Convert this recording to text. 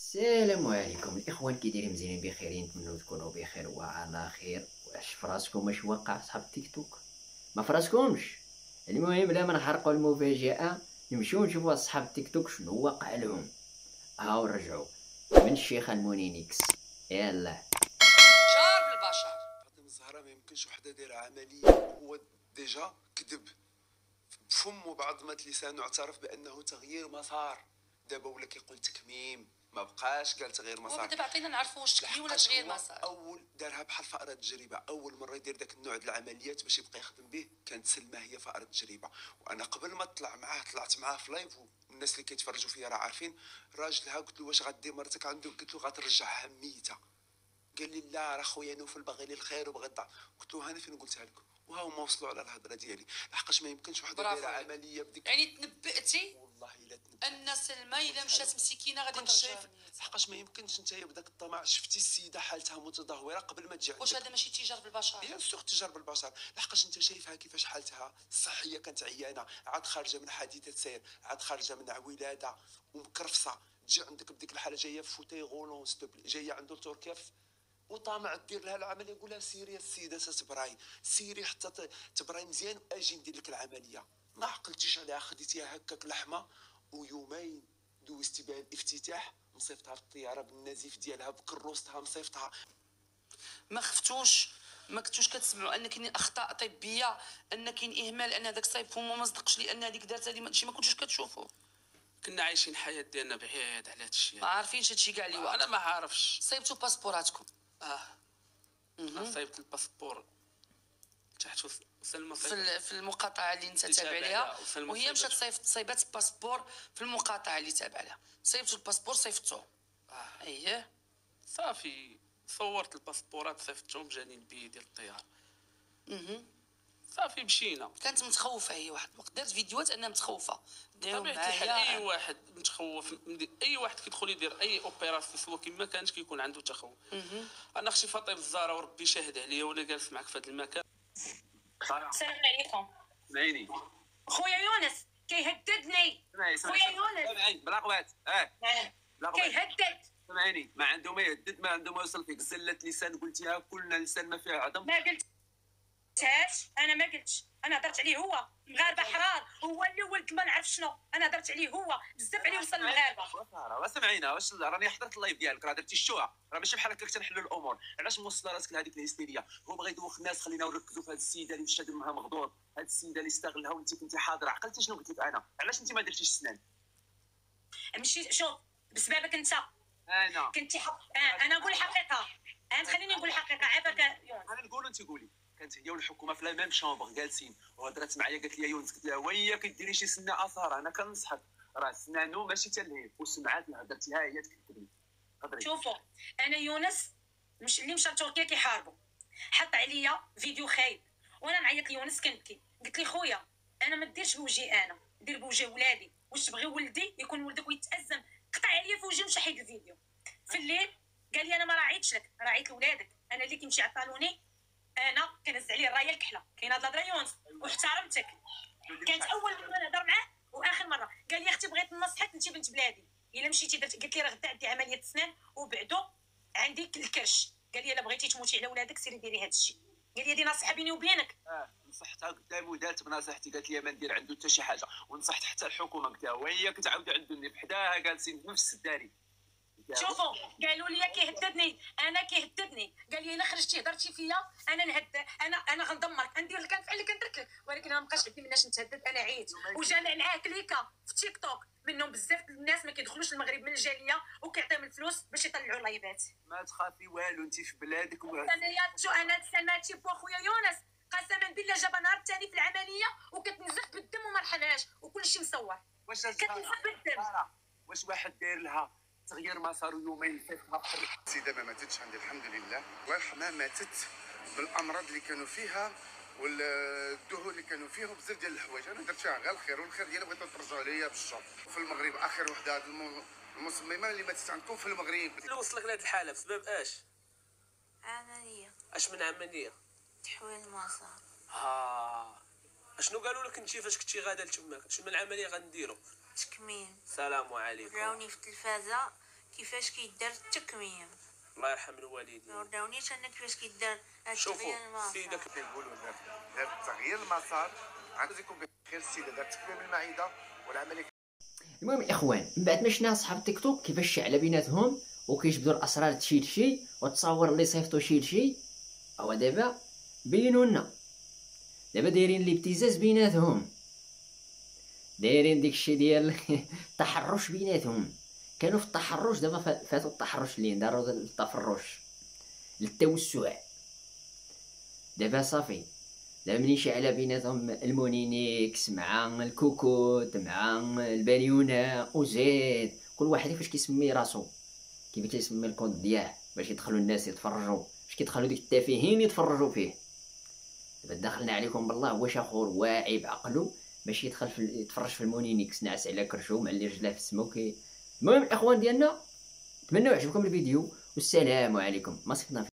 السلام عليكم الاخوان، كي دايرين؟ مزيانين بخير؟ نتمنوا تكونوا بخير وعلى خير. واش فراسكم واش وقع صحاب التيك توك؟ ما فراسكمش؟ المهم بلا ما نحرقوا المفاجاه نمشيو نشوفوا اصحاب التيك توك شنو وقع لهم. هاو رجعوا من الشيخ المونينيكس. يلا جار بالبشر. فاطمه الزهراء ما يمكنش وحده دايره عمليه وهو ديجا كذب بفمه بعظمه لسانه، اعترف بانه تغيير مسار. دابا ولا كيقول تكميم، ما بقاش قال تغيير مسار. ودابا عطينا نعرفوا واش تكميم ولا تغيير مسار. اول دارها بحال فأرة تجربه، اول مره يدير داك النوع ديال العمليات باش يبقى يخدم به. كانت سلمى هي فأرة تجربه، وانا قبل ما طلع معاه طلعت معاه في لايف، والناس اللي كيتفرجوا فيا راه عارفين. راجلها قلت له واش غدي مرتك عنده؟ قلت له غترجعها ميته. قال لي لا راه خويا نوفل باغي لي الخير وبغى الضعف. قلت له انا فين قلتها لك؟ وها هما وصلوا على الهضره ديالي، لحقاش ما يمكنش وحده دايره عمليه بديك. يعني تنبأتي والله الا تنبأت ان سلمى الا مشات مسكينه غادي كنت ترجع. شايف، لحقاش ما يمكنش نتايا بداك الطمع. شفتي السيده حالتها متدهوره قبل ما تجي واش عندك. هذا ماشي تجار بالبشر؟ بيان سور تجار بالبشر، لحقاش انت شايفها كيفاش حالتها الصحيه كانت عيانه، عاد خارجه من حادثه سير، عاد خارجه من ولاده ومكرفصه. تجي عندك بديك الحاله جايه في فوتي غولون ستوبلي، جايه عنده تركيا وطامع دير لها العمليه. نقول لها سيري السيده تتبراي، سيري حتى تبراي مزيان واجي ندير لك العمليه. ما عقلتيش عليها، خديتيها هكاك لحمه، ويومين دوزتي بها الافتتاح، مصيفتها في الطياره بالنزيف ديالها بكروستها مصيفتها. ما خفتوش؟ ما كنتوش كتسمعوا ان كاينين اخطاء طبيه، ان كاين اهمال، ان هذاك صايب فمو ما صدقش لان هذيك دارت هذه؟ ماشي ما كنتوش كتشوفوا؟ كنا عايشين الحياه ديالنا بعيد على هذا الشيء. ما عارفينش هادشي كاع اللي واقع. انا ما عارفش. صيبتوا باسبوراتكم؟ انا صايبت الباسبور تحت سلمى في المقاطعه اللي انت تابع ليها، وهي مشات صيبات باسبور في المقاطعه اللي تابع لها. صيبتوا الباسبور صيفتوه؟ اييه صافي. صورت الباسبورات صيفطتهم، جاني البي ديال الطياره. صافي مشينا. كانت متخوفه هي واحد الوقت، دارت فيديوهات انها متخوفه. داو بطبيعه الحال معايا اي واحد متخوف، اي واحد كيدخل يدير اي اوبيراسيون سوا كما كانت كيكون عنده تخوف. انا اختي فاطمه الزهراء وربي شاهد عليا وانا جالس معك في هذا المكان. السلام عليكم. سمعيني خويا يونس كيهددني. خويا يونس سمعيني بلا قوات. كيهدد. سمعيني، ما عنده ما يهدد، ما عنده ما يوصل فيك. زلة لسان قلتيها، كلنا لسان ما فيه عظم. ما قلتهاش، انا ما قلتش، انا هضرت عليه هو. مغاربه حرار، هو اللي ولد ما نعرف شنو. انا هضرت عليه هو بزاف، عليه وصل المغاربه. سمعينا، واش راني حضرت اللايف ديالك، راه درتي الشوعه، راه ماشي بحال هكاك تنحلوا الامور. علاش موصله راسك لهذيك الهستيريه؟ هو بغى يدوخ الناس. خلينا نركزوا في هذه السيده اللي مشى دمها مغدور، هذه السيده اللي استغلها وانت كنتي حاضره. عقلتي شنو قلت لك انا؟ علاش انت ما درتيش السنان؟ مشي شوف بسببك انت. انا كنتي انا نقول الحقيقه. خليني نقول الحقيقه. عافاك يونس. انا نقول انت قولي. كانت هي والحكومه في لا ميم شومبر جالسين، وهضرات معايا قالت لي يا يونس، قلت لها ويا كديري شي سنه اثار. انا كنصحك، راه سنانو ماشي تلهيب، وسمعات اللي هضرتيها هي تكذبي. هضري. شوفوا انا يونس مش اللي مشى لتركيا كيحاربوا، حط عليا فيديو خايب وانا نعيط ليونس كنبكي. قلت لي خويا انا ما ديرش بوجهي، انا دير بوجه ولادي. واش تبغي ولدي يكون ولدك ويتازم؟ قطع عليا في وجهي ومشى حيد الفيديو. في الليل قال لي انا ما راعيتش لك، راعيت لولادك. انا اللي كيمشي عطالوني انا كنهز عليه الرايه الكحله. كاين هاد الهضره يونس واحترمتك. كانت اول مره نهضر معاه واخر مره. قال لي اختي بغيت ننصحك، انت بنت بلادي، الا مشيتي قلت لي راه غدا عندي عمليه اسنان وبعدو عندي الكرش. قال لي الا بغيتي تموتي على ولادك سيري ديري هذا الشيء. قال لي هذه نصيحه بيني وبينك. نصحتها قدامي ودارت بنصيحتي، قالت لي ما ندير عنده حتى شي حاجه. ونصحت حتى الحكومه، قلت لها وهي كتعاود عندني بحداها جالسين في نفس الداري. شوفوا قالوا لي كيهددني، انا كيهددني. قال لي الا خرجتي هضرتي فيا انا نهد، انا غندمرك، ندير لك نفعل لك ندير لك. ولكن انا مابقاش عندي مناش نتهدد. انا عييت. وجانا معاه كليكه في تيك توك منهم بزاف الناس ما كيدخلوش المغرب من الجاليه وكيعطيهم الفلوس باش يطلعوا لايفات. ما تخافي والو، انت في بلادك. انا تسمعتي بو خويا يونس، قسما بالله جاب نهار الثاني في العمليه وكتنزف بالدم وما رحناش وكلشي مصور. واش كتنزف بالدم. واش واحد داير لها تغيير مسار يومين فاتها؟ السيده ما ماتتش عندي الحمد لله، ما ماتت بالامراض اللي كانوا فيها والدهون اللي كانوا فيهم، بزاف ديال الحوايج. انا درت فيها غير الخير، والخير ديالها بغيتو ترجعوا ليا بالشر. في المغرب اخر وحده هاد المصممه اللي ماتت عندكم في المغرب. اللي وصلك لهاد الحاله بسبب اش؟ عملية اش من عمليه؟ تحويل المسار. اشنو قالوا لك انت فاش كنتي غادا لتماك؟ اش من عمليه غنديروا؟ تكميم. السلام عليكم. راوني في التلفازة كيفاش كيدار التكميم. الله يرحم الوالدين. ما وراونيش انا كيفاش كيدار شوفوا التغيير المسار. في داك كنقولوا دار تغيير المسار عاد يكون بخير. السيده دارت تكميم المعده والعمليه. المهم الاخوان، من بعد ما شفنا اصحاب تيك توك كيفاش شعله بيناتهم وكيجبدوا الاسرار تشي لشي وتصاور اللي صيفطوا شي لشي، هو دابا بينوا لنا دابا دايرين الابتزاز بيناتهم، دايرين داكشي ديال التحرش بيناتهم. كانوا في التحرش، دابا فاتوا التحرش اللي داروا التفرش للتوسع. دابا صافي، دابا ملي شعل بيناتهم المونينيكس مع الكوكوت مع الباليونه وزيد كل واحد كيفاش كيسمي راسو، كيف كيسمي الكود ديالو باش يدخلوا الناس يتفرجوا، باش كيدخلوا ديك التافهين يتفرجوا فيه. دابا دخلنا عليكم بالله، واش اخور واعي بعقلو باش يدخل يتفرج في المونينيكس ناعس على كرشو مع اللي رجلاه في السمو المهم الاخوان ديالنا، نتمنى يعجبكم الفيديو والسلام عليكم. ما صفنا